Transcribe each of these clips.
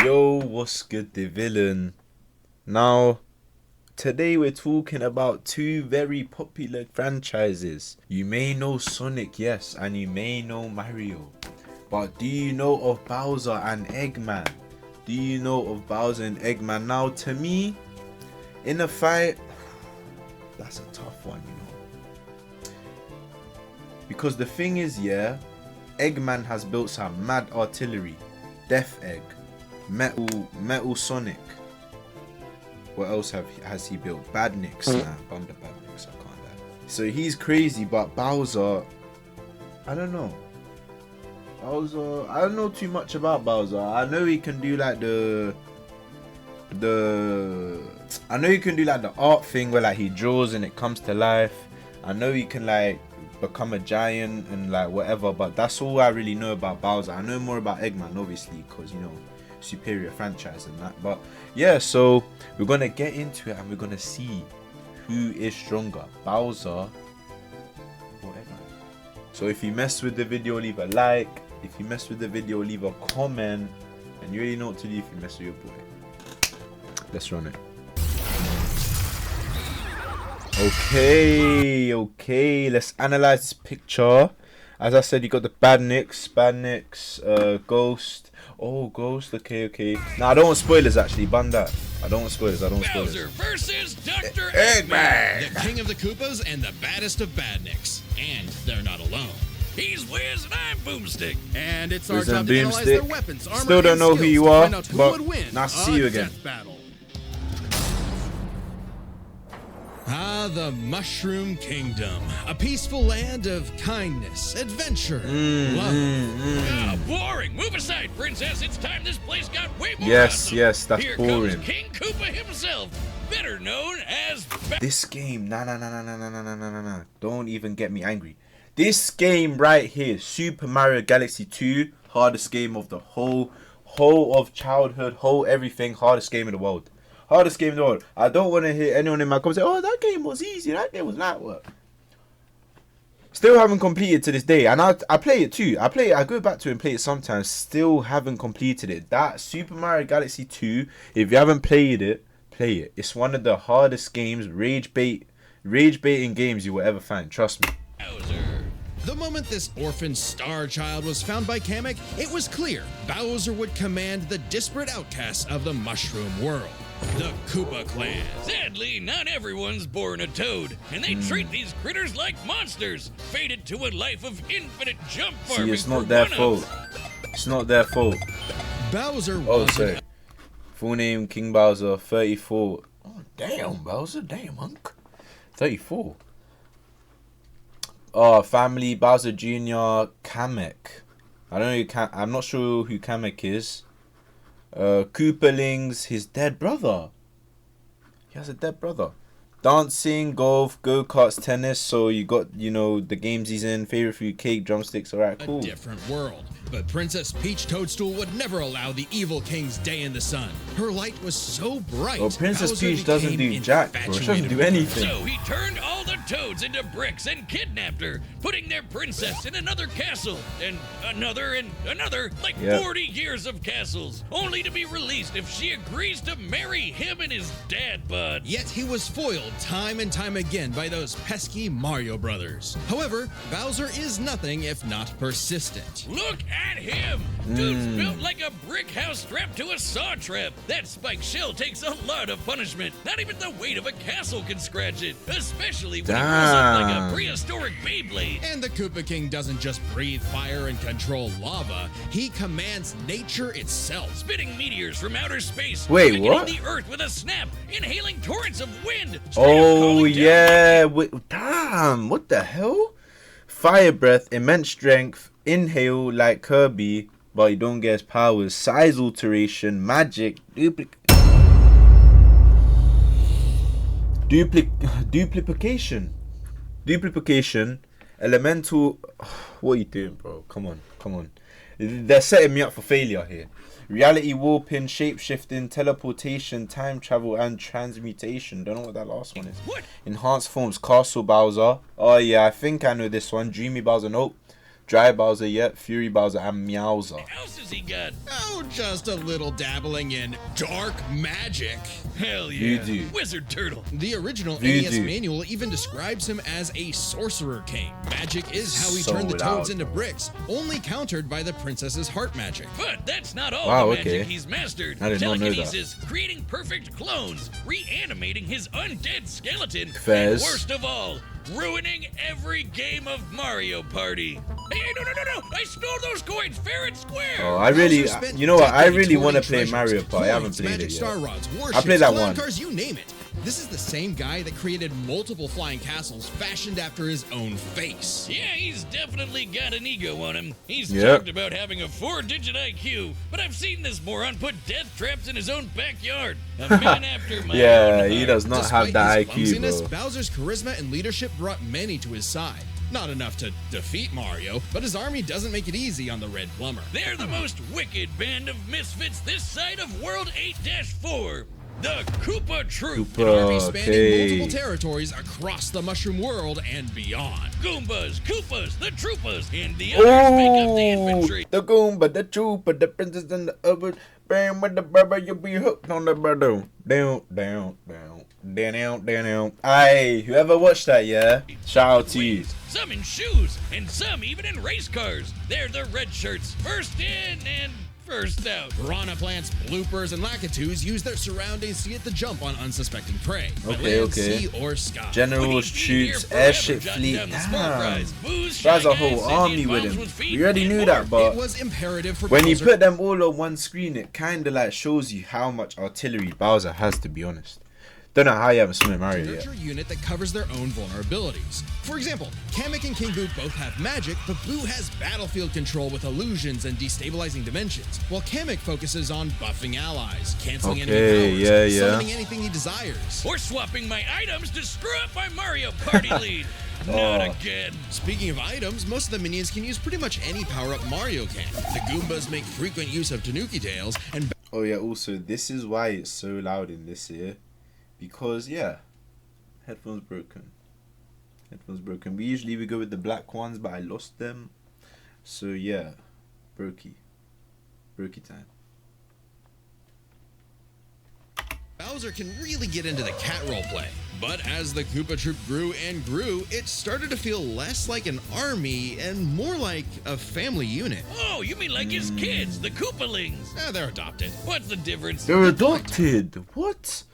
Yo, what's good, the villain? Now, today we're talking about two very popular franchises. You may know Sonic, yes, and you may know Mario. But do you know of Bowser and Eggman? Do you know of Bowser and Eggman? Now, to me, in a fight, that's a tough one, you know. Because the thing is, yeah, Eggman has built some mad artillery. Death Egg. Metal Sonic. What else has he built? Badniks. Nah, Bunda Badniks, I can't lie. So he's crazy, but Bowser, I don't know. Bowser, I don't know too much about Bowser. I know he can do like the art thing where like he draws and it comes to life. I know he can like become a giant and like whatever, but that's all I really know about Bowser. I know more about Eggman obviously because, you know, superior franchise and that. But yeah, so we're gonna get into it and we're gonna see who is stronger, Bowser or Eggman. So if you mess with the video, leave a like. If you mess with the video, leave a comment. And you already know what to do if you mess with your boy. Let's run it. Okay, let's analyze this picture. As I said, you got the Badniks, Ghost. Oh, Ghost, okay. Nah, I don't want spoilers actually, ban that. I don't want spoilers, Bowser versus Dr. Eggman, the king of the Koopas and the baddest of Badniks. And they're not alone. He's Wiz and I'm Boomstick. And it's our job to analyze their weapons, armor, Still don't know who you are, but nice to see you again. Death Battle. Ah, the Mushroom Kingdom. A peaceful land of kindness, adventure, love. Ah, boring. Move aside, princess. It's time this place got way more awesome. Yes, that's Here boring. Comes King Koopa himself, better known as... This game, nah. Don't even get me angry. This game right here, Super Mario Galaxy 2, hardest game of the whole of childhood, whole everything, hardest game in the world. Hardest game in the world. I don't want to hear anyone in my comments say, oh, that game was easy, that game was light work. Still haven't completed to this day. And I play it too. I go back to it and play it sometimes. Still haven't completed it. That Super Mario Galaxy 2, if you haven't played it, play it. It's one of the hardest games, rage baiting games you will ever find. Trust me. The moment this orphan star child was found by Kamek, it was clear Bowser would command the disparate outcasts of the Mushroom world. The Koopa Clan. Sadly, not everyone's born a toad, and they treat these critters like monsters, fated to a life of infinite jump farming. See, it's not their fault. It's not their fault. Bowser was... sorry. Full name, King Bowser, 34. Oh, damn, Bowser. Damn, hunk. 34. Oh, family, Bowser Jr., Kamek. I don't know I'm not sure who Kamek is. Koopalings, his dead brother. He has a dead brother. Dancing, golf, go-karts, tennis. So you got, you know, the games he's in. Favorite food, cake, drumsticks. Alright, cool. A different world. But Princess Peach Toadstool would never allow the evil king's day in the sun. Her light was so bright. Well, Princess Peach doesn't do jack, bro. She doesn't do anything. So he turned all the toads into bricks and kidnapped her, putting their princess in another castle, and another, like 40 years of castles, only to be released if she agrees to marry him and his dad bod. Yet he was foiled time and time again by those pesky Mario brothers. However, Bowser is nothing if not persistent. Look at him! Dude's built like a brick house strapped to a saw trap. That spiked shell takes a lot of punishment. Not even the weight of a castle can scratch it, especially when he rolls up like a prehistoric Beyblade. And the Koopa King doesn't just breathe fire and control lava, he commands nature itself, spitting meteors from outer space, wait, what? The earth with a snap, inhaling torrents of wind. Oh yeah, wait, damn, what the hell? Fire breath, immense strength, inhale like Kirby, but you don't get his powers, size alteration, magic, duplication, elemental. What are you doing, bro? Come on. They're setting me up for failure here. Reality warping, shape-shifting, teleportation, time travel, and transmutation. Don't know what that last one is. What? Enhanced forms, Castle Bowser. Oh yeah, I think I know this one. Dreamy Bowser, nope. Dry Bowser yet, Fury Bowser, and Meowser. What else has he got? Oh, just a little dabbling in dark magic. Hell yeah. Voodoo. Wizard Turtle. The original Voodoo. NES manual even describes him as a sorcerer king. Magic is how he So turned the toads loud. into bricks, only countered by the princess's heart magic. But that's not all Wow, the magic okay. he's mastered. I did not know that. Telekinesis, creating perfect clones, reanimating his undead skeleton, Fez. and worst of all, ruining every game of Mario Party. Hey, no! I stole those coins fair and square. Oh, I really, Bowser spent you know what? I decades really want to hoarding play Mario treasures, Party. I haven't coins, played magic it star yet. rods, warships, I played that clown one. cars, you name it. This is the same guy that created multiple flying castles fashioned after his own face. Yeah, he's definitely got an ego on him. He's Yep. talked about having a 4-digit IQ, but I've seen this moron put death traps in his own backyard. A man after my Yeah, own he heart. does not Despite have that his IQ, clumsiness, bro. Bowser's charisma and leadership brought many to his side. Not enough to defeat Mario, but his army doesn't make it easy on the Red Plumber. They're the most wicked band of misfits this side of World 8-4. The Koopa Troop. An army Koopa, spanning okay. multiple territories across the Mushroom World and beyond. Goombas, Koopas, the Troopas, and the others make up the Oh, infantry. the Goomba, the Trooper, the Princess, and the other. Bam with the brother, you'll be hooked on the brother. Down. Aye, whoever watched that, yeah? Shout out to you. Some in shoes, and some even in race cars. They're the red shirts, first in and first out. Piranha plants, bloopers, and lakitus use their surroundings to get the jump on unsuspecting prey. by Okay, land, okay. sea, or sky. Generals, We'd be here troops, forever airship jotting fleet. down the small Damn. fries, booze, That's shy a whole guys, army Indian with bombs him. feet, We already and knew more. that, but It was imperative for when you Bowser- put them all on one screen, it kind of like shows you how much artillery Bowser has, to be honest. Don't know how you haven't seen Mario yet. nurture a unit that covers their own vulnerabilities. For example, Kamek and King Boo both have magic, but Boo has battlefield control with illusions and destabilizing dimensions, while Kamek focuses on buffing allies, canceling Okay, enemy powers, yeah. summoning anything he desires. Or swapping my items to screw up my Mario Party lead. Not Oh. again. Speaking of items, most of the minions can use pretty much any power-up Mario can. The Goombas make frequent use of Tanuki tails, and Oh yeah, also this is why it's so loud in this here. Because yeah, headphones broken. We usually go with the black ones, but I lost them. So yeah, brokey time. Bowser can really get into the cat role play. But as the Koopa Troop grew and grew, it started to feel less like an army and more like a family unit. Oh, you mean like his kids, the Koopalings? They're adopted. What's the difference? They're adopted. What?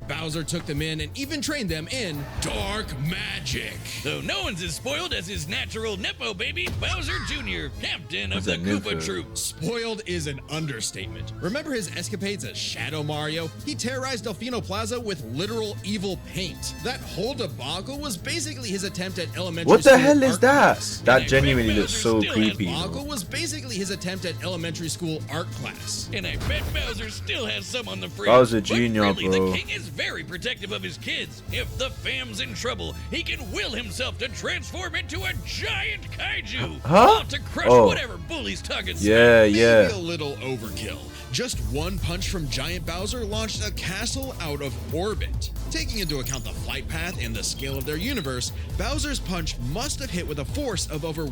Bowser took them in and even trained them in dark magic. So no one's as spoiled as his natural Nepo baby, Bowser Jr., captain of What's the that Koopa Nepo? Troop. Spoiled is an understatement. Remember his escapades as Shadow Mario? He terrorized Delfino Plaza with literal evil paint. That whole debacle was basically his attempt at elementary What the school hell is art that? class. That And genuinely Bowser looks so still has creepy. Debacle bro. was basically his attempt at elementary school art class. And I bet Bowser still has some on the fridge. Bowser But Jr., really, bro. the king is very protective of his kids. If the fam's in trouble, he can will himself to transform into a giant kaiju. Huh? All to crush Oh. whatever bully's talking Yeah, Maybe yeah. a little overkill. Just one punch from Giant Bowser launched a castle out of orbit. Taking into account the flight path and the scale of their universe, Bowser's punch must have hit with a force of over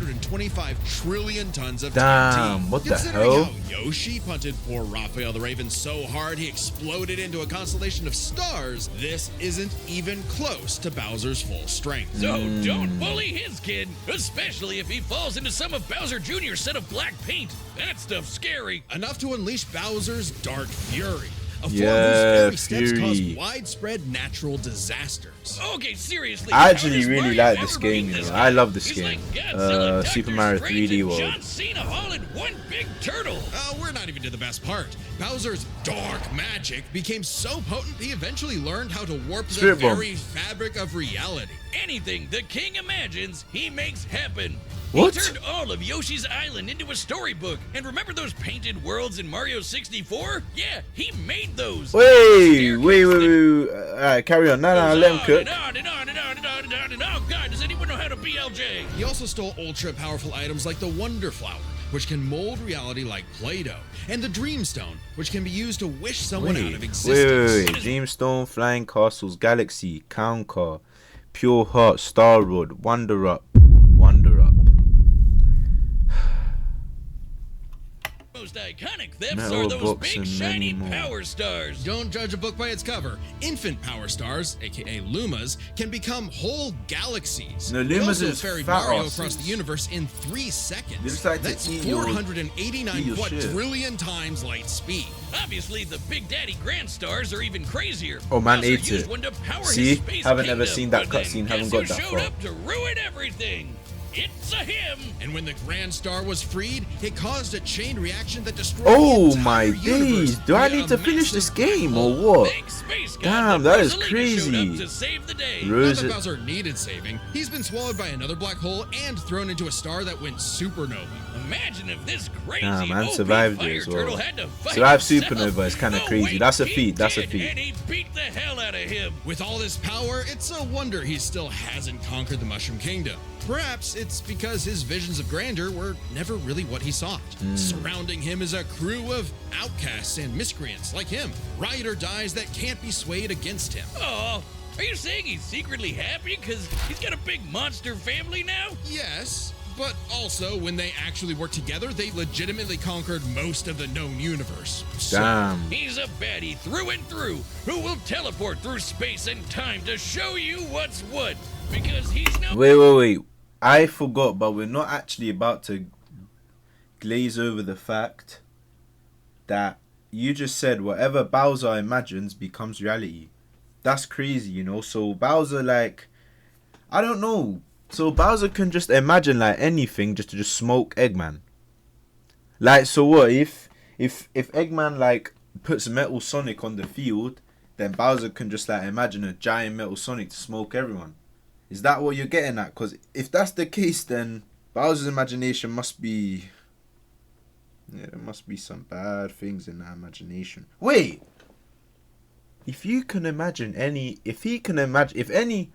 125 trillion tons of Damn, TNT. what the Considering hell? how Yoshi punted poor Raphael the Raven so hard he exploded into a constellation of stars, this isn't even close to Bowser's full strength. So Hmm. don't bully his kid, especially if he falls into some of Bowser Jr.'s set of black paint. That stuff's scary. Enough to unleash Bowser's Dark Fury, a form Yeah, whose scary steps Fury. cause widespread natural disasters. Okay, seriously. I actually how does really Mario like ever this game, beat you this know. guy? I love this He's game. like Godzilla, Doctor Super Mario Strange, 3D and World. John Cena all in one big turtle. We're not even to the best part. Bowser's dark magic became so potent he eventually learned how to warp the Spirit Bomb. very fabric of reality. Anything the king imagines, he makes happen. What? He turned all of Yoshi's Island into a storybook. And remember those painted worlds in Mario 64? Yeah, he made those. Wait. Alright, carry on. No, let him cook. And on and on and on and on and on and on. Oh, God, does anyone know how to BLJ? He also stole ultra-powerful items like the Wonder Flower, which can mold reality like Play-Doh, and the Dream Stone, which can be used to wish someone out of existence. Wait. Dreamstone, Flying Castles, Galaxy, Count Car, Pure Heart, Star Road, Wonder Up. thefts Metal are those books big and shiny many more. power stars. Don't judge a book by its cover. Infant power stars, aka Lumas, can become whole galaxies. No, They Lumas also is ferried fat Mario asses. across the universe in 3 seconds. They just like to That's eat your- 489 eat your shit. quadrillion times light speed. Obviously, the Big Daddy Grand Stars are even crazier. Oh, man Bowser ate used it. one to power See? his space Haven't ever kingdom, seen that but then cutscene, haven't guess got who that showed far. up to ruin everything? It's a him. And when the Grand Star was freed, it caused a chain reaction that destroyed Oh the my entire universe days! Do I via need to a finish this massive game black or hole. what? Big space god Damn, that is Rosalina showed crazy. up to save the day. Not Rose- that Bowser needed saving. He's been swallowed by another black hole and thrown into a star that went supernova. Imagine if this crazy Nah, man, OP survived fire it as well. turtle had to fight Survive himself. supernova is kinda Oh, crazy. wait, That's a he feat, that's a did, feat. And he beat the hell out of him. With all this power, it's a wonder he still hasn't conquered the Mushroom Kingdom. Perhaps it's because his visions of grandeur were never really what he sought. Surrounding him is a crew of outcasts and miscreants like him, ride or dies that can't be swayed against him. Oh, are you saying he's secretly happy because he's got a big monster family now? Yes, but also when they actually worked together, they legitimately conquered most of the known universe. So, Damn. He's a baddie through and through who will teleport through space and time to show you what's what. Because he's no. Wait. I forgot, but we're not actually about to glaze over the fact that you just said whatever Bowser imagines becomes reality. That's crazy, you know? So Bowser, like, I don't know. So Bowser can just imagine, like, anything just to just smoke Eggman. Like, so what? If Eggman, like, puts Metal Sonic on the field, then Bowser can just, like, imagine a giant Metal Sonic to smoke everyone. Is that what you're getting at? Because if that's the case, then Bowser's imagination must be... Yeah, there must be some bad things in that imagination. Wait! If you can imagine any... If he can imagine... If any...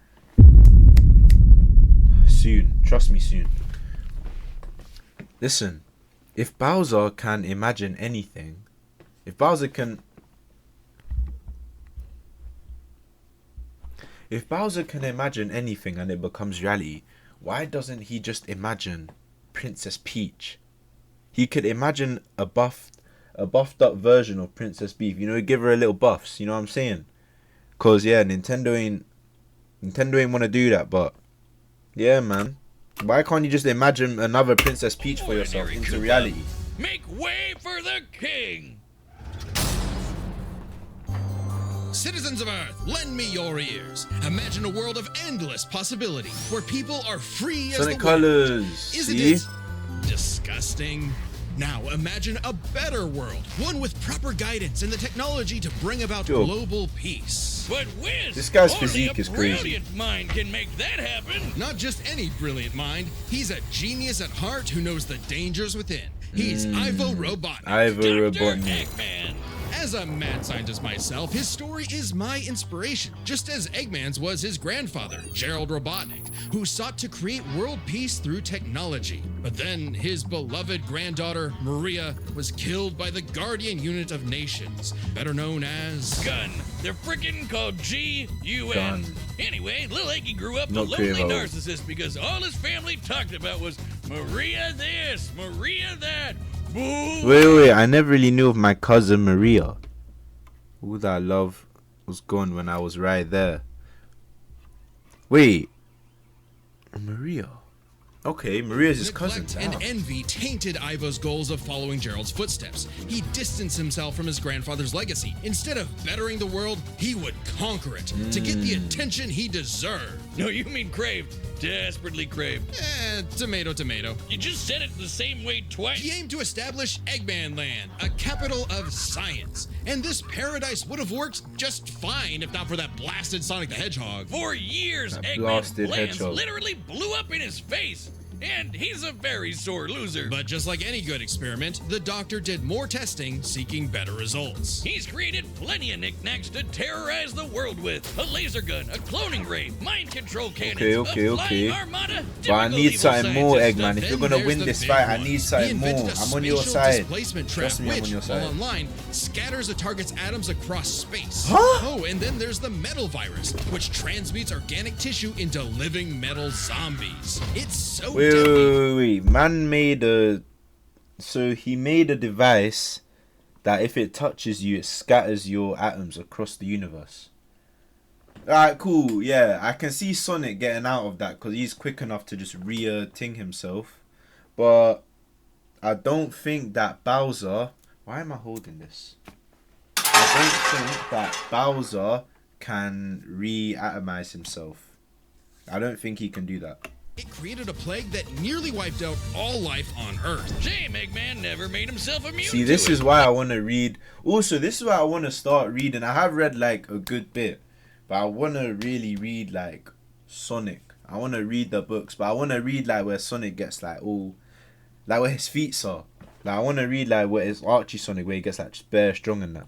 Soon. Trust me, soon. Listen. If Bowser can imagine anything... If Bowser can... If Bowser can imagine anything and it becomes reality, why doesn't he just imagine Princess Peach? He could imagine a buffed up version of Princess Peach. You know, give her a little buffs. You know what I'm saying? Cause yeah, Nintendo ain't want to do that. But yeah, man, why can't you just imagine another Princess Peach for yourself Ordinary into Koopa. reality? Make way for the king. Citizens of Earth, lend me your ears. Imagine a world of endless possibility where people are free as Sonic the wind. Colors. Isn't See? it disgusting? Now imagine a better world, one with proper guidance and the technology to bring about Yo. global peace. But Wiz, This guy's only physique a is crazy. brilliant mind can make that happen. Not just any brilliant mind, he's a genius at heart who knows the dangers within. He's Ivo Robotnik. Ivo Dr. Robotnik. Eggman. As a mad scientist myself, his story is my inspiration, just as Eggman's was his grandfather, Gerald Robotnik, who sought to create world peace through technology. But then his beloved granddaughter, Maria, was killed by the Guardian Unit of Nations, better known as... Gun. They're freaking called G-U-N. Gun. Anyway, Lil Eggy grew up Not a lonely Crevo. narcissist because all his family talked about was Maria this, Maria that. Boo. Wait, I never really knew of my cousin Maria. Who that love was gone when I was right there. Wait. Maria. Okay, Maria's his cousin. Neglect and Damn. envy tainted Ivo's goals of following Gerald's footsteps. He distanced himself from his grandfather's legacy. Instead of bettering the world, he would conquer it to get the attention he deserved. No, you mean craved. Desperately craved. Tomato. You just said it the same way twice. He aimed to establish Eggman Land, a capital of science. And this paradise would have worked just fine if not for that blasted Sonic the Hedgehog. For years, That Eggman's blasted plans hedgehog. literally blew up in his face. And he's a very sore loser. But just like any good experiment, the doctor did more testing, seeking better results. He's created plenty of knickknacks to terrorize the world with. A laser gun, a cloning ray, mind control cannons, Okay. a flying armada. But I typical need evil something more, scientist Eggman. stuff. If you're Then gonna there's win the this big fight, I one. need He something more. invented a I'm on your spatial side. displacement trap, Trust me, I'm which, on your side. while online, scatters a target's atoms across space. Huh? Oh, and then there's the metal virus, which transmutes organic tissue into living metal zombies. It's so deadly. Wait. Man made a... So he made a device that if it touches you, it scatters your atoms across the universe. Alright, cool. Yeah, I can see Sonic getting out of that because he's quick enough to just re-ting himself. But I don't think that Bowser... Why am I holding this? I don't think that Bowser can re-atomize himself. I don't think he can do that. It created a plague that nearly wiped out all life on Earth. Shame Eggman never made himself immune See, to this it. is why I want to read. Also, this is why I want to start reading. I have read like a good bit, but I want to really read like Sonic. I want to read the books, but I want to read like where Sonic gets like all, like where his feet are. Like I want to read like where it's Archie Sonic, where he gets like just bare strong and that.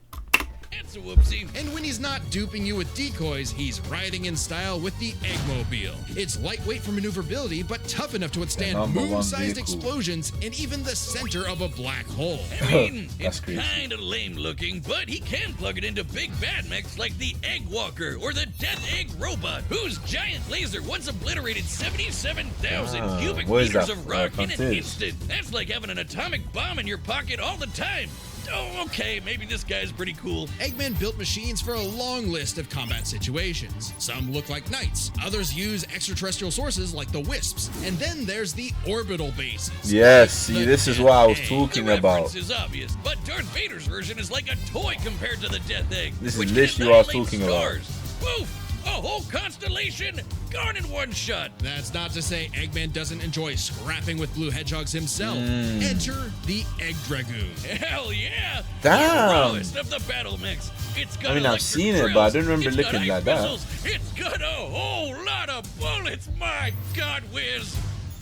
It's a whoopsie. And when he's not duping you with decoys, he's riding in style with the Eggmobile. It's lightweight for maneuverability, but tough enough to withstand moon-sized explosions and even the center of a black hole. I mean, it's crazy. kind of lame looking, but he can plug it into big bad mechs like the Egg Walker or the Death Egg Robot, whose giant laser once obliterated 77,000 cubic meters of rock in an instant. That's like having an atomic bomb in your pocket all the time. Oh, okay, maybe this guy's pretty cool. Eggman built machines for a long list of combat situations. Some look like knights, others use extraterrestrial sources like the Wisps, and then there's the orbital bases. Yes, see, this is what I was talking The about. reference is obvious, but Darth Vader's version is like a toy compared to the Death Egg. This is which literally what I was annihilates talking about. stars. Woof! A whole constellation gone in one shot. That's not to say Eggman doesn't enjoy scrapping with blue hedgehogs himself. Enter the Egg Dragoon. Hell yeah! Damn. The rawest of the battle mix. It's got I mean, I've electric seen it, drills. but I don't remember It's got looking ice like that. missiles. It's got a whole lot of bullets. My God, Wiz.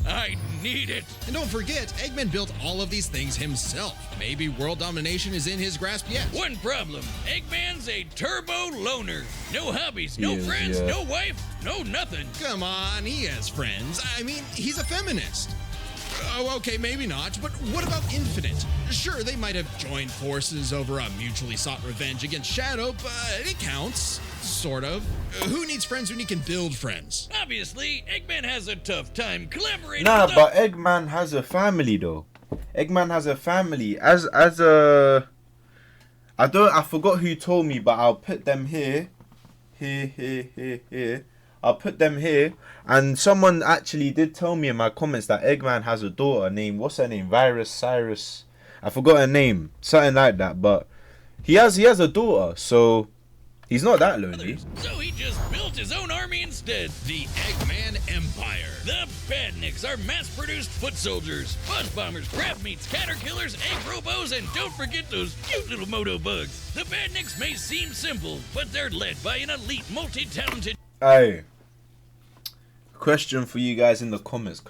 I need it. And don't forget, Eggman built all of these things himself. Maybe world domination is in his grasp yet. One problem. Eggman's a turbo loner. No hobbies, no He is, friends, yeah. no wife, no nothing. Come on, he has friends. I mean, he's a feminist. Oh, okay, maybe not, but what about Infinite? Sure, they might have joined forces over a mutually sought revenge against Shadow, but it counts. Sort of. Who needs friends when you can build friends? Obviously, Eggman has a tough time collaborating Nah, with but Eggman has a family though. Eggman has a family. As a, I forgot who told me, but I'll put them here. Here. I'll put them here. And someone actually did tell me in my comments that Eggman has a daughter named, what's her name? Cyrus. I forgot her name. Something like that. But he has a daughter, so he's not that lonely. others. So he just built his own army instead. The Eggman Empire. The Badniks are mass-produced foot soldiers, buzz bombers, crab meats, caterkillers, egg robos, and don't forget those cute little moto bugs. The Badniks may seem simple, but they're led by an elite, multi-talented... Hey, question for you guys in the comments.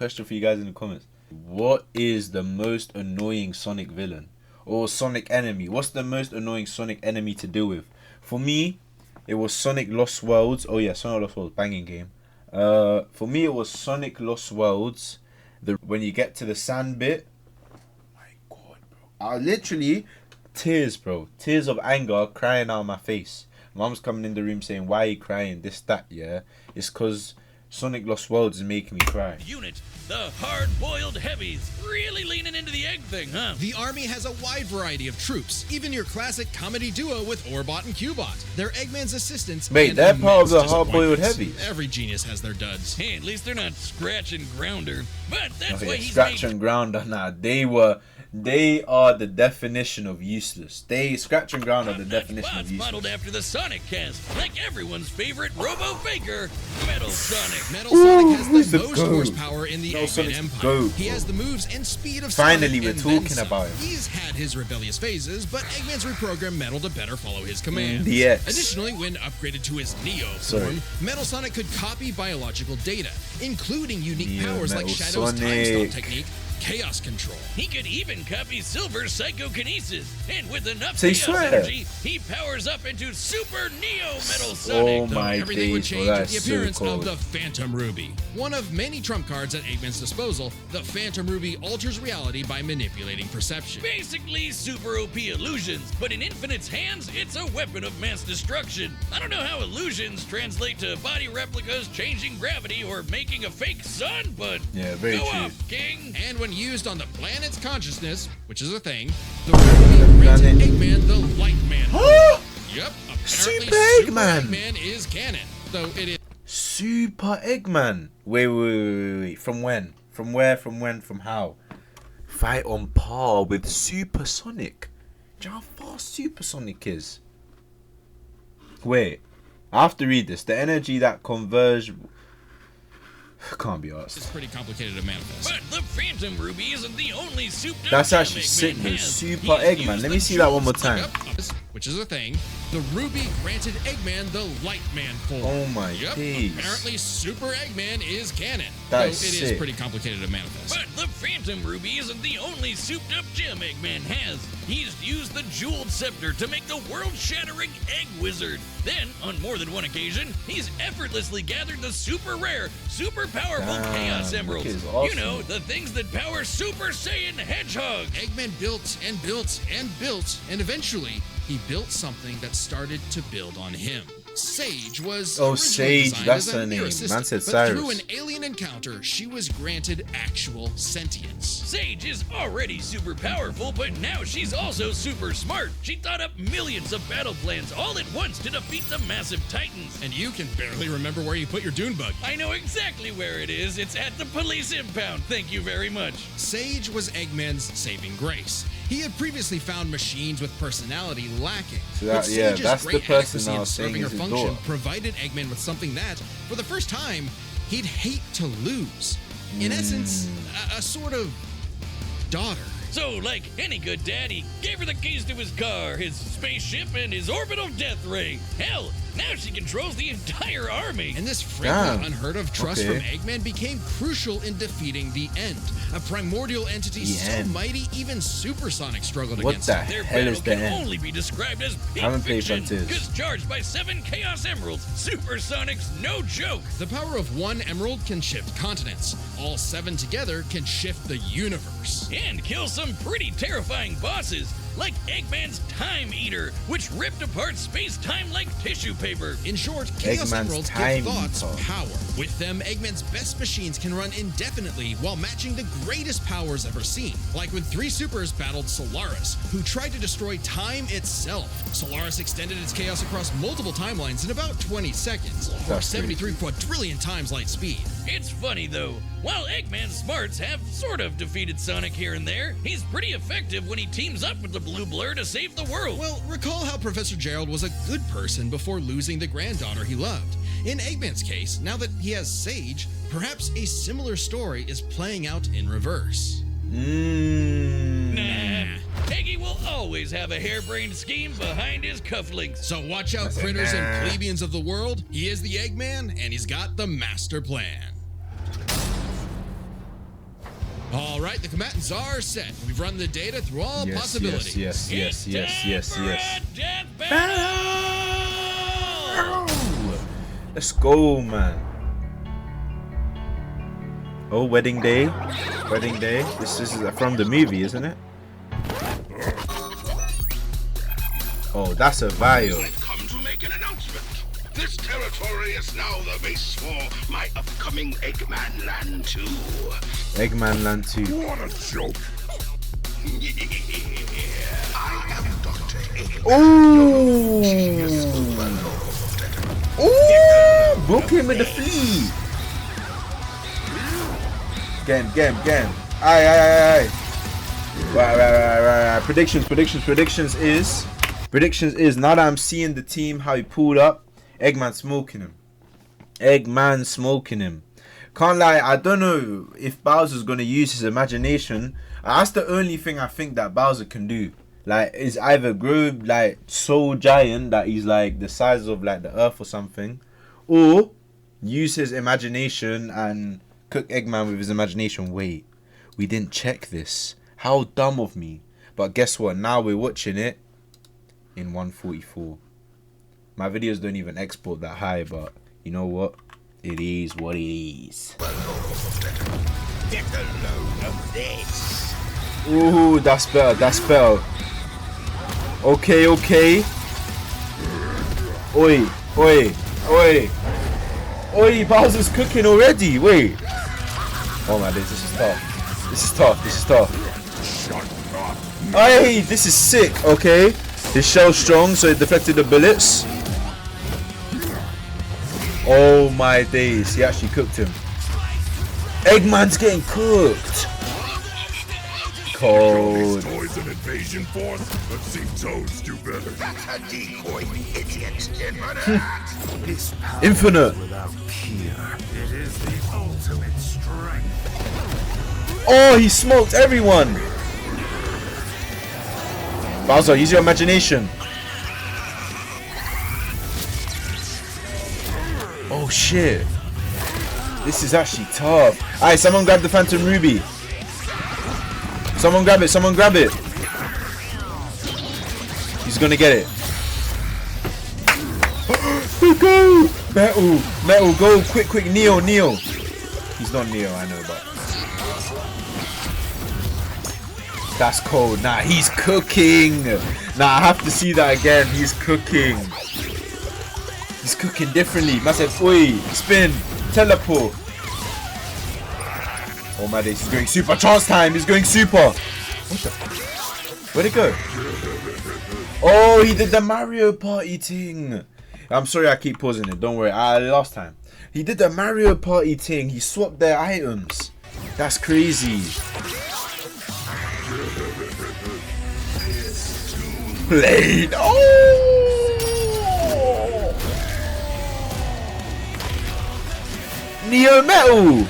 What is the most annoying Sonic villain or Sonic enemy? What's the most annoying Sonic enemy to deal with? For me, it was Sonic Lost Worlds. Oh yeah, Sonic Lost Worlds, banging game. For me, it was Sonic Lost Worlds. When you get to the sand bit, my God, bro, I literally tears, bro, tears of anger crying out of my face. Mom's coming in the room saying, "Why are you crying?" This, that, yeah. It's because Sonic Lost Worlds is making me cry. unit, the hard-boiled heavies. Really leaning into the egg thing, huh? The army has a wide variety of troops, even your classic comedy duo with Orbot and Cubot. They're Eggman's assistants. Wait, and they're part of immense the hard-boiled disappointments. heavies? Every genius has their duds. Hey, at least they're not Scratch and Grounder. But that's Oh, why yeah, he's Scratch made... and Grounder, nah, they are the definition of useless. Scratch and Grounder are the definition of Bots modeled useless. after the Sonic cast, like everyone's favorite robo-faker, Metal Sonic. Metal Sonic has who's the the most goat? horsepower in the Metal Eggman Sonic's Empire. goat, He bro. has the moves and speed of Finally, Sonic we're and talking then some. about him. He's had his rebellious phases, but Eggman's reprogrammed Metal to better follow his commands. The X. Additionally, when upgraded to his Neo Sorry. form, Metal Sonic could copy biological data, including unique Neo powers like Metal Shadow's time Sonic. stop technique, Chaos Control. He could even copy Silver's psychokinesis, and with enough Say chaos swear. energy, he powers up into Super Neo Metal Oh Sonic. my Everything would days, change bro, with that's the so appearance of cold. the Phantom Ruby. One of many trump cards at Eggman's disposal, the Phantom Ruby alters reality by manipulating perception. Basically super OP illusions, but in Infinite's hands, it's a weapon of mass destruction. I don't know how illusions translate to body replicas, changing gravity, or making a fake sun, but Yeah, very go true. off, King. And when when used on the planet's consciousness, which is a thing, the Ruby granted Eggman the Light Man. Yep, apparently Super Super Eggman. Eggman is canon, though it is Super Eggman. Wait. From when? From where? From when? From how? Fight on par with Supersonic. Do you know how fast Supersonic is? Wait. I have to read this. The energy that converge... Can't be asked. It's pretty complicated to manifest. But the Phantom Ruby isn't the only souped up That's gem actually Eggman sick, though. has. Super He's Eggman. used Let the me see that one more jewels time. Which is a thing. The Ruby granted Eggman the Light Man form. Oh my Yep, days. apparently Super Eggman is canon. That though is it is sick. pretty complicated to manifest. But the Phantom Ruby isn't the only souped up gem Eggman has. He's used the jeweled scepter to make the world-shattering Egg Wizard. Then, on more than one occasion, he's effortlessly gathered the super rare, super powerful Damn, Chaos look Emeralds. at his awesome. You know, the things that power Super Saiyan Hedgehog. Eggman built and built and built, and eventually he built something that started to build on him. Sage was Oh, originally Sage, designed that's as her a mere name. assistant, Man said but Cyrus. through an alien encounter, she was granted actual sentience. Sage is already super powerful, but now she's also super smart. She thought up millions of battle plans all at once to defeat the massive titans. And you can barely remember where you put your dune bug. I know exactly where it is. It's at the police impound. Thank you very much. Sage was Eggman's saving grace. He had previously found machines with personality lacking. So that- but yeah, Sage's that's the great person accuracy I in was saying serving her is his function daughter. provided Eggman with something that, for the first time, he'd hate to lose. In essence, a sort of daughter. So, like any good dad, he gave her the keys to his car, his spaceship, and his orbital death ray. Hell, now she controls the entire army. And this frankly Damn. unheard of trust Okay. from Eggman became crucial in defeating the End, a primordial entity The so End. mighty even Supersonic struggled What against the it. Their hell battle is the can end? only be described as peak haven't played fiction, Frontiers. because charged by 7 Chaos Emeralds, Supersonic's no joke. The power of one emerald can shift continents. All 7 together can shift the universe. And kill some pretty terrifying bosses, like Eggman's Time Eater, which ripped apart space-time like tissue paper. In short, Chaos Eggman's Emeralds Time give thoughts Eater. power. With them, Eggman's best machines can run indefinitely while matching the greatest powers ever seen. Like when 3 supers battled Solaris, who tried to destroy time itself. Solaris extended its chaos across multiple timelines in about 20 seconds, or That's 73 quadrillion times light speed. It's funny though, while Eggman's smarts have sort of defeated Sonic here and there, he's pretty effective when he teams up with the Blue Blur to save the world. Well, recall how Professor Gerald was a good person before losing the granddaughter he loved. In Eggman's case, now that he has Sage, perhaps a similar story is playing out in reverse. Nah, Eggy will always have a harebrained scheme behind his cufflinks. So watch out, said, critters nah. and plebeians of the world. He is the Eggman, and he's got the master plan. All right, the combatants are set. We've run the data through all possibilities. Yes. It's time for a death battle! Let's go, man. Oh, wedding day. Wedding day. This is from the movie, isn't it? Oh, that's a vial. I've come to make an announcement. This territory is now the base for my upcoming Eggman Land 2. Eggman Land 2. What a joke. I am Dr. Eggman. Ooh! Overlord. Ooh! Broke him with the flea. Game. Aye. Right. Predictions is now that I'm seeing the team how he pulled up, Eggman smoking him. Can't lie, I don't know if Bowser's gonna use his imagination. That's the only thing I think that Bowser can do. Like, is either grow like so giant that he's like the size of like the earth or something, or use his imagination and cook Eggman with his imagination. Wait, we didn't check this. How dumb of me. But guess what? Now we're watching it in 144. My videos don't even export that high, but you know what? It is what it is. Get a load of this. Ooh, that's better. Okay. Oi, Bowser's cooking already. Wait. Oh my days, this is tough. This is tough. This is tough. Hey, this is sick. Okay. His shell's strong, so it deflected the bullets. Oh my days. He actually cooked him. Eggman's getting cooked. Cold. Toys an invasion force. Let's see Toads do better. That's a decoy, idiot. This power Infinite. without peer. It is the ultimate strength. Oh, he smoked everyone. Bowser, use your imagination. Oh shit. This is actually tough. Alright, someone grab the Phantom Ruby. Someone grab it, someone grab it. He's gonna get it. Go! Metal, go, quick, Neo. He's not Neo, I know, but that's cold. Nah, he's cooking. Nah, I have to see that again. He's cooking. He's cooking differently. Massive, oi, spin, teleport. Oh my days, he's going super. Chance time, he's going super. What the fuck? Where'd it go? Oh, he did the Mario Party thing. I'm sorry I keep pausing it. Don't worry. Last time. He did the Mario Party thing. He swapped their items. That's crazy. Blade. Oh! Neo Metal.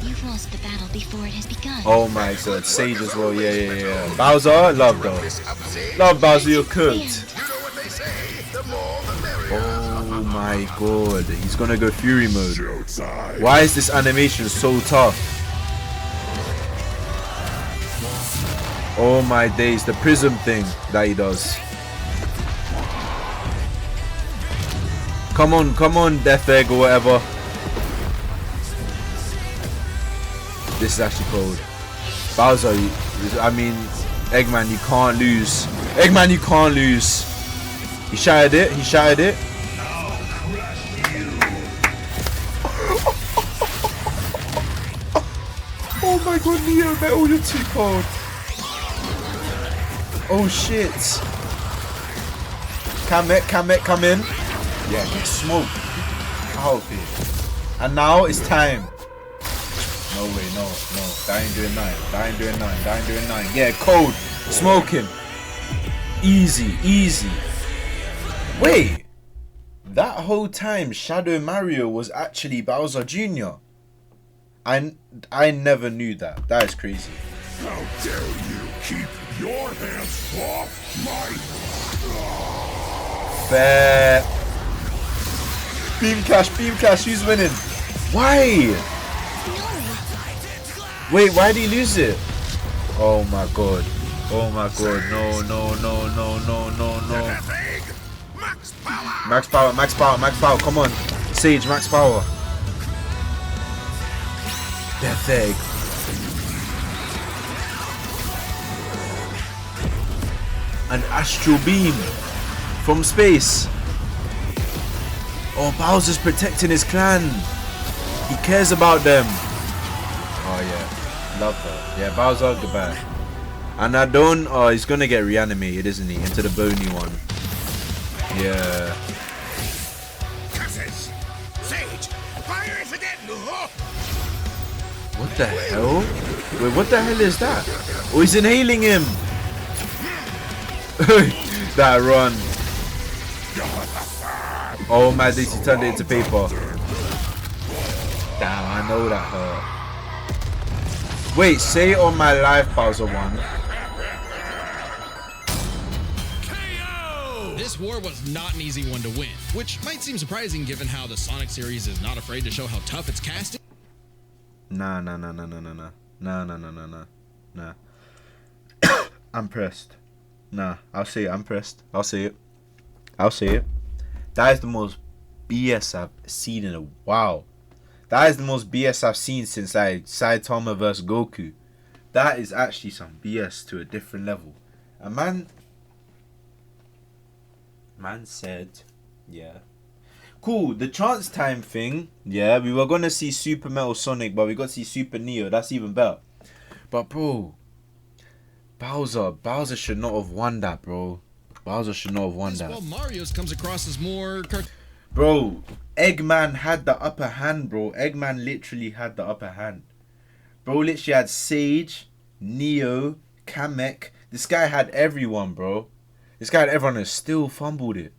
You've lost the battle before it has begun. Oh my god, Sage as well, yeah. Bowser, love though. Love Bowser, you're cooked. Oh my god, he's gonna go Fury mode. Why is this animation so tough? Oh my days, the prism thing that he does. Come on, Death Egg or whatever. This is actually cold. Bowser, I mean, Eggman, you can't lose. Eggman, you can't lose. He shattered it. Oh my god, Neo Metal, you're too cold. Oh shit. Come in. Yeah, get smoked. Help it. And now it's time. No way, no. That ain't doing nine. Yeah, cold. Smoking. Easy. Wait. That whole time Shadow Mario was actually Bowser Jr. I never knew that. That is crazy. How dare you keep your hands off my... Fair. Beam Clash, who's winning? Why? Wait, why did he lose it? Oh my god, no. Max power, come on. Sage, max power. Death Egg. An Astral Beam from space. Oh, Bowser's protecting his clan. He cares about them. Oh yeah, love that. Yeah, Bowser, goodbye. And I don't. Oh, he's gonna get reanimated, isn't he? Into the bony one. Yeah. Sage, fire is again. What the hell? Wait, what the hell is that? Oh, he's inhaling him. That run. Oh my days, he turned it into paper. Damn, I know that hurt. Wait, say it on my live Bowser one. KO! This war was not an easy one to win, which might seem surprising given how the Sonic series is not afraid to show how tough its casting. Nah. I'm pressed. Nah, I'll say it. I'm pressed. I'll say it. That is the most BS I've seen in a while. That is the most BS I've seen since like Saitama vs Goku. That is actually some BS to a different level. A man said, yeah, cool. The chance time thing, yeah, we were gonna see Super Metal Sonic, but we got to see Super Neo. That's even better. But bro, Bowser should not have won that, bro. Bowser should not have won that. Well, Mario's comes across as more Bro, Eggman had the upper hand, bro. Eggman literally had the upper hand. Bro literally had Sage, Neo, Kamek. This guy had everyone, bro. This guy had everyone and still fumbled it.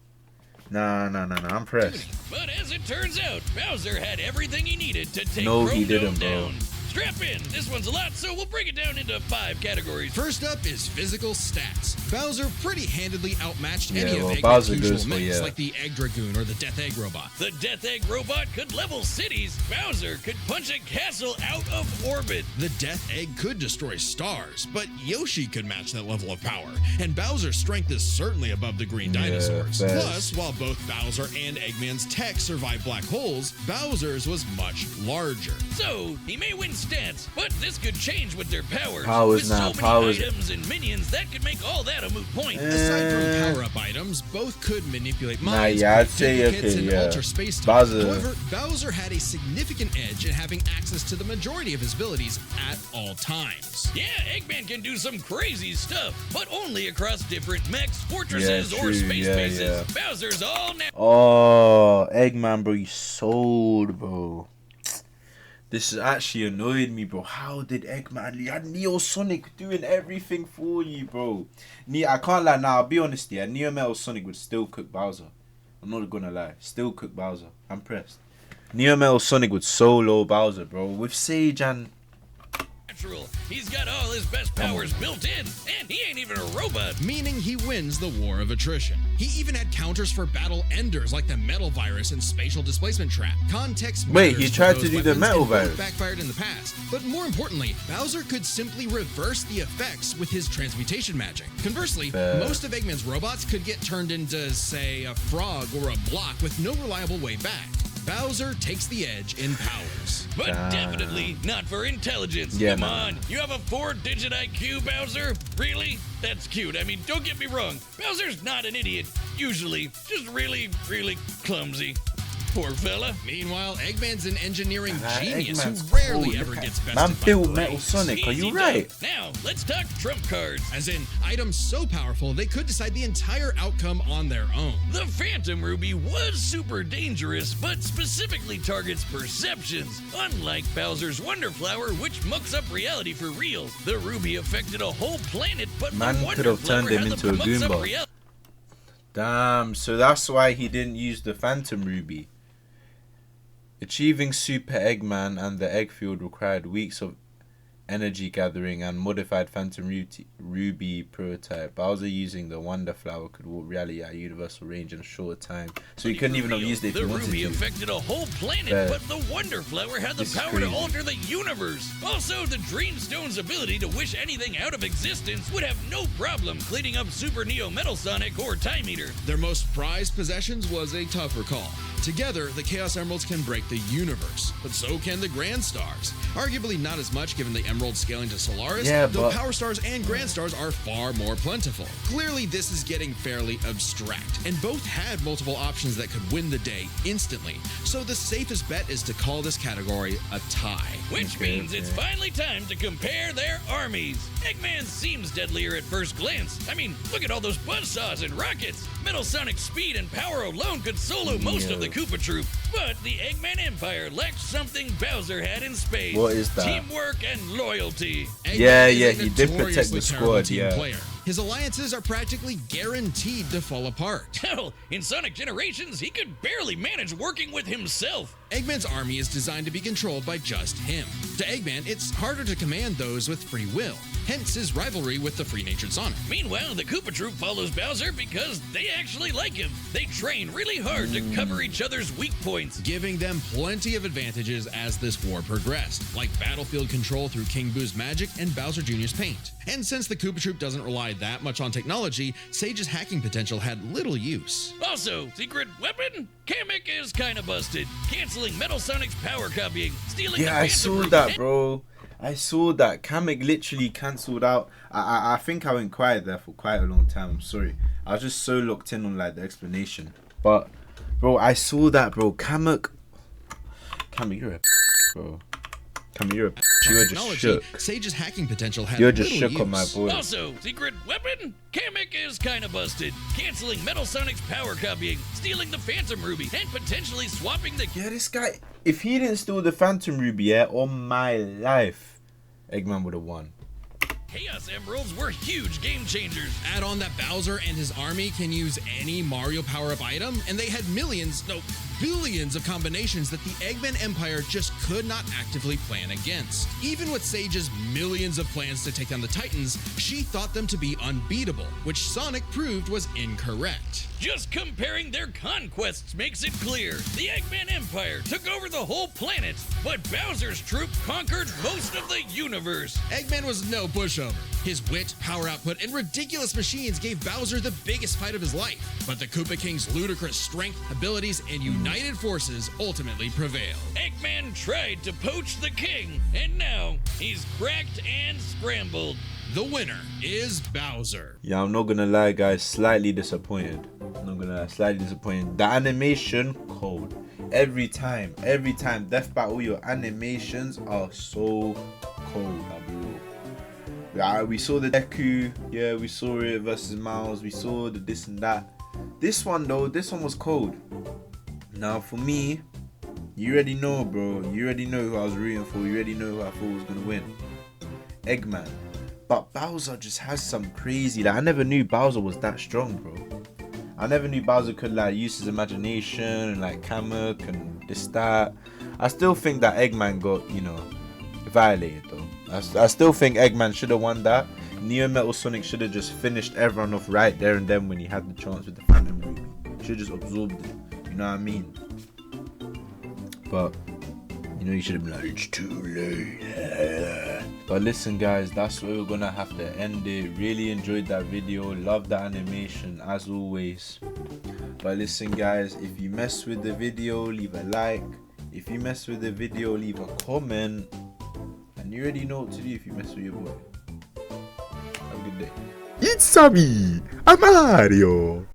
Nah, I'm pressed. But as it turns out, Bowser had everything he needed to take No, he Chrome didn't, Dome bro. down. Strap in. This one's a lot, so we'll break it down into 5 categories. First up is physical stats. Bowser pretty handedly outmatched Yeah, any well, of Bowser Eggman's goes usual for, mechs, yeah. like the Egg Dragoon or the Death Egg Robot. The Death Egg Robot could level cities. Bowser could punch a castle out of orbit. The Death Egg could destroy stars, but Yoshi could match that level of power, and Bowser's strength is certainly above the green dinosaurs. facts. Plus, while both Bowser and Eggman's tech survived black holes, Bowser's was much larger. So, he may win stats, but this could change with their powers. Powers with now, so many powers. items and minions, that could make all that a moot point. Aside from power-up items, both could manipulate minds, yeah, I'd create say, duplicates, okay, and yeah. alter space-time. Bowser. However, Bowser had a significant edge in having access to the majority of his abilities at all times. Yeah, Eggman can do some crazy stuff, but only across different mechs, fortresses, Yeah, or true, space yeah, bases. yeah. Bowser's all now. Oh, Eggman, bro, you sold, bro. This has actually annoyed me, bro. How did Eggman? You had Neo Sonic doing everything for you, bro. I can't lie. Now, I'll be honest, yeah. Neo Metal Sonic would still cook Bowser. I'm not gonna lie. Still cook Bowser. I'm pressed. Neo Metal Sonic would solo Bowser, bro. With Sage and... Natural. He's got all his best powers built in, and he ain't even a robot. Meaning he wins the war of attrition. He even had counters for battle enders like the Metal Virus and Spatial Displacement Trap. Context Wait, matters he for tried those to do the weapons, Metal and both Virus. backfired in the past. But more importantly, Bowser could simply reverse the effects with his transmutation magic. Conversely, most of Eggman's robots could get turned into, say, a frog or a block with no reliable way back. Bowser takes the edge in powers. But definitely not for intelligence. Yeah, Come man. on, you have a 4-digit IQ, Bowser? Really? That's cute. I mean, don't get me wrong. Bowser's not an idiot, usually. Just really, really clumsy. Poor fella. Meanwhile, Eggman's an engineering genius Eggman's who rarely cool. ever gets bested Man by built brains. Metal Sonic, are Easy you right? done. Now, let's talk trump cards. As in, items so powerful they could decide the entire outcome on their own. The Phantom Ruby was super dangerous, but specifically targets perceptions. Unlike Bowser's Wonder Flower, which mucks up reality for real. The Ruby affected a whole planet, but Man the could Wonder have turned Flower him had the into a mucks up Goomba. reality. Damn, so that's why he didn't use the Phantom Ruby. Achieving Super Eggman and the Egg Field required weeks of energy gathering and modified Phantom Ruby prototype. Bowser using the Wonder Flower could warp reality at universal range in a short time. So he couldn't even have used it if The he wanted Ruby to. affected a whole planet, Fair. but the Wonder Flower had the This is power to crazy. alter the universe. Also, the Dreamstone's ability to wish anything out of existence would have no problem cleaning up Super Neo Metal Sonic or Time Eater. Their most prized possessions was a tougher call. Together, the Chaos Emeralds can break the universe, but so can the Grand Stars. Arguably not as much given the Emerald scaling to Solaris, Yeah, though but- Power Stars and Grand Stars are far more plentiful. Clearly, this is getting fairly abstract, and both had multiple options that could win the day instantly. So the safest bet is to call this category a tie. Which means it's finally time to compare their armies. Eggman seems deadlier at first glance. I mean, look at all those buzzsaws and rockets. Metal Sonic's speed and power alone could solo most of the Koopa Troop. But the Eggman Empire lacked something Bowser had in spades. What is that? Teamwork and loyalty. Eggman Yeah, is yeah, a he did protect notoriously the terrible squad, team yeah. player. His alliances are practically guaranteed to fall apart. Hell, in Sonic Generations, he could barely manage working with himself. Eggman's army is designed to be controlled by just him. To Eggman, it's harder to command those with free will, hence his rivalry with the free-natured Sonic. Meanwhile, the Koopa Troop follows Bowser because they actually like him. They train really hard to cover each other's weak points. Giving them plenty of advantages as this war progressed, like battlefield control through King Boo's magic and Bowser Jr.'s paint. And since the Koopa Troop doesn't rely that much on technology, Sage's hacking potential had little use. Also, secret weapon? Kamek is kinda busted, canceling Metal Sonic's power copying, stealing the Yeah, I Phantom saw Ruby, that, and- bro. I saw that. Kamek literally cancelled out. I think I went quiet there for quite a long time. I'm sorry. I was just so locked in on like the explanation. But Bro, I saw that, bro. Kamek, you're a bro. Kamek, you're a you were just Technology, shook. Sage's hacking potential had You're just little shook on my use. boy. Also, secret weapon? Kamek is kinda busted. Canceling Metal Sonic's power copying, stealing the Phantom Ruby, and potentially swapping the... Yeah, this guy, if he didn't steal the Phantom Ruby, yeah, on my life, Eggman would have won. Chaos Emeralds were huge game changers. Add on that Bowser and his army can use any Mario power-up item, and they had millions, no, billions of combinations that the Eggman Empire just could not actively plan against. Even with Sage's millions of plans to take down the Titans, she thought them to be unbeatable, which Sonic proved was incorrect. Just comparing their conquests makes it clear. The Eggman Empire took over the whole planet, but Bowser's troop conquered most of the universe. Eggman was no pushover. His wit, power output, and ridiculous machines gave Bowser the biggest fight of his life. But the Koopa King's ludicrous strength, abilities, and united forces ultimately prevailed. Eggman tried to poach the king, and now he's cracked and scrambled. The winner is Bowser. Yeah, I'm not gonna lie, guys, slightly disappointed. I'm not gonna lie, slightly disappointed. The animation, cold. Every time, Death Battle, your animations are so cold, I'll be real. Yeah, we saw the Deku, yeah, we saw it versus Miles, we saw the this and that. This one though, this one was cold. Now for me, you already know, bro. You already know who I was rooting for. You already know who I thought was gonna win. Eggman. But Bowser just has some crazy, like, I never knew Bowser was that strong, bro. I never knew Bowser could, like, use his imagination and, like, Kamek and this, that. I still think that Eggman got, you know, violated, though. I still think Eggman should have won that. Neo Metal Sonic should have just finished everyone off right there and then when he had the chance with the Phantom Ruby. Should have just absorbed it. You know what I mean? But, you know, you should have been like, it's too late. But listen, guys, that's where we're gonna have to end it. Really enjoyed that video. Love the animation as always. But listen, guys, if you mess with the video, leave a like. If you mess with the video, leave a comment. And you already know what to do if you mess with your boy. Have a good day. It's Sammy. I'm Mario.